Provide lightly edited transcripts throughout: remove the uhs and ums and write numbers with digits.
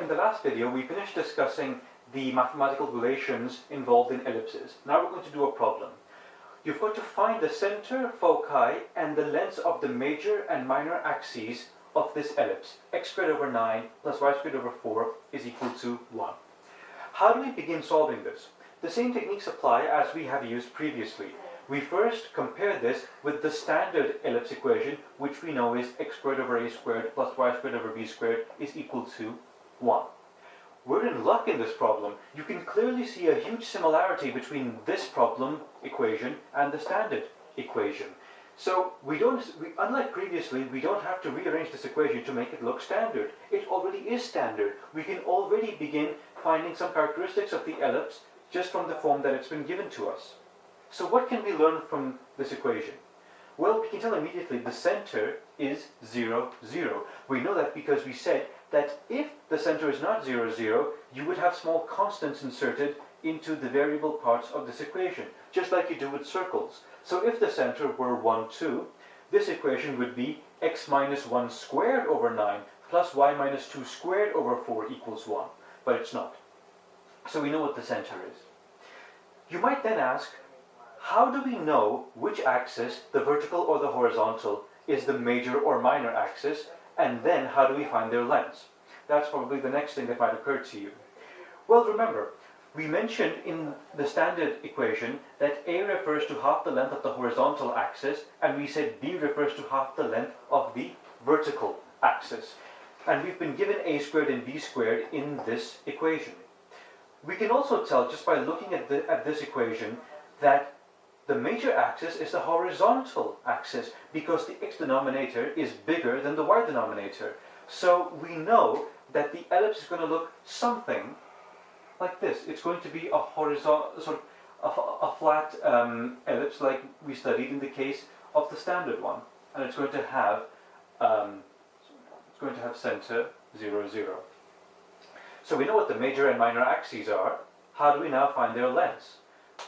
in the last video, we finished discussing the mathematical relations involved in ellipses. Now we're going to do a problem. You've got to find the center, foci, and the lengths of the major and minor axes of this ellipse. X squared over 9 plus y squared over 4 is equal to 1. How do we begin solving this? The same techniques apply as we have used previously. We first compare this with the standard ellipse equation, which we know is x squared over a squared plus y squared over b squared is equal to 1. We're in luck in this problem. You can clearly see a huge similarity between this problem equation and the standard equation. So unlike previously, we don't have to rearrange this equation to make it look standard. It already is standard. We can already begin finding some characteristics of the ellipse just from the form that it's been given to us. So what can we learn from this equation? Well, we can tell immediately the center is 0, 0. We know that because we said that if the center is not 0, 0, you would have small constants inserted into the variable parts of this equation, just like you do with circles. So if the center were 1, 2, this equation would be x minus 1 squared over 9 plus y minus 2 squared over 4 equals 1. But it's not. So we know what the center is. You might then ask, how do we know which axis, the vertical or the horizontal, is the major or minor axis, and then how do we find their lengths? That's probably the next thing that might occur to you. Well, remember, we mentioned in the standard equation that a refers to half the length of the horizontal axis, and we said b refers to half the length of the vertical axis. And we've been given a squared and b squared in this equation. We can also tell, just by looking at this equation, that the major axis is the horizontal axis because the x denominator is bigger than the y denominator. So we know that the ellipse is going to look something like this. It's going to be a horizontal, sort of a flat ellipse like we studied in the case of the standard one, and it's going to have center 0, 0. So we know what the major and minor axes are. How do we now find their lengths?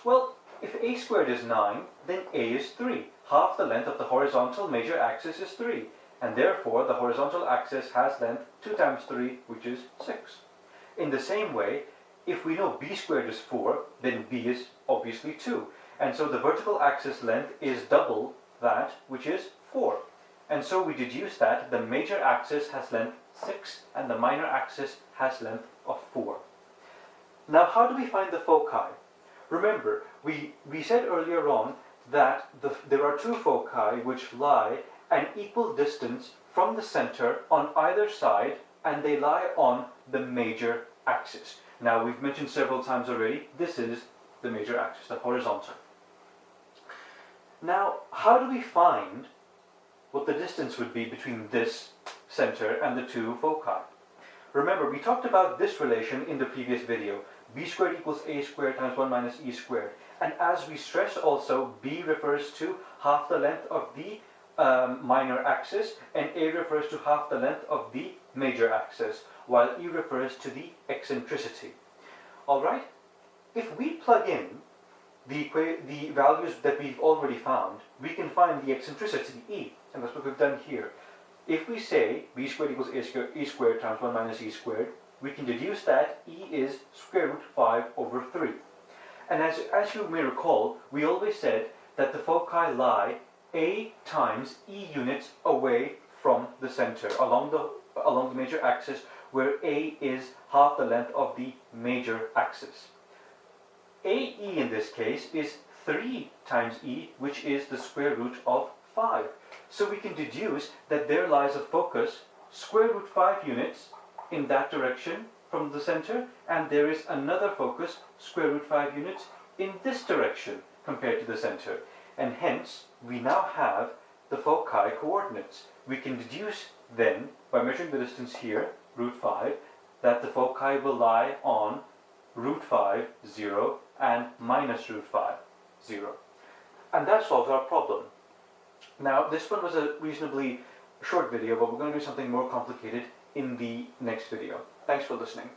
Well, if a squared is 9, then a is 3. Half the length of the horizontal major axis is 3. And therefore, the horizontal axis has length 2 times 3, which is 6. In the same way, if we know b squared is 4, then b is obviously 2. And so the vertical axis length is double that, which is 4. And so we deduce that the major axis has length 6, and the minor axis has length of 4. Now, how do we find the foci? Remember, we said earlier on that there are two foci which lie an equal distance from the center on either side, and they lie on the major axis. Now, we've mentioned several times already, this is the major axis, the horizontal. Now, how do we find what the distance would be between this center and the two foci? Remember, we talked about this relation in the previous video. B squared equals a squared times 1 minus e squared. And as we stressed also, b refers to half the length of the minor axis, and a refers to half the length of the major axis, while e refers to the eccentricity. Alright? If we plug in the values that we've already found, we can find the eccentricity e, and that's what we've done here. If we say b squared equals e squared times 1 minus e squared, we can deduce that e is square root 5 over 3. And as you may recall, we always said that the foci lie a times e units away from the center, along the major axis, where a is half the length of the major axis. AE in this case is 3 times e, which is the square root of 5. So we can deduce that there lies a focus square root 5 units in that direction from the center, and there is another focus square root 5 units in this direction compared to the center. And hence, we now have the foci coordinates. We can deduce then, by measuring the distance here, root 5, that the foci will lie on root 5, 0, and minus root 5, 0. And that solves our problem. Now, this one was a reasonably short video, but we're going to do something more complicated in the next video. Thanks for listening.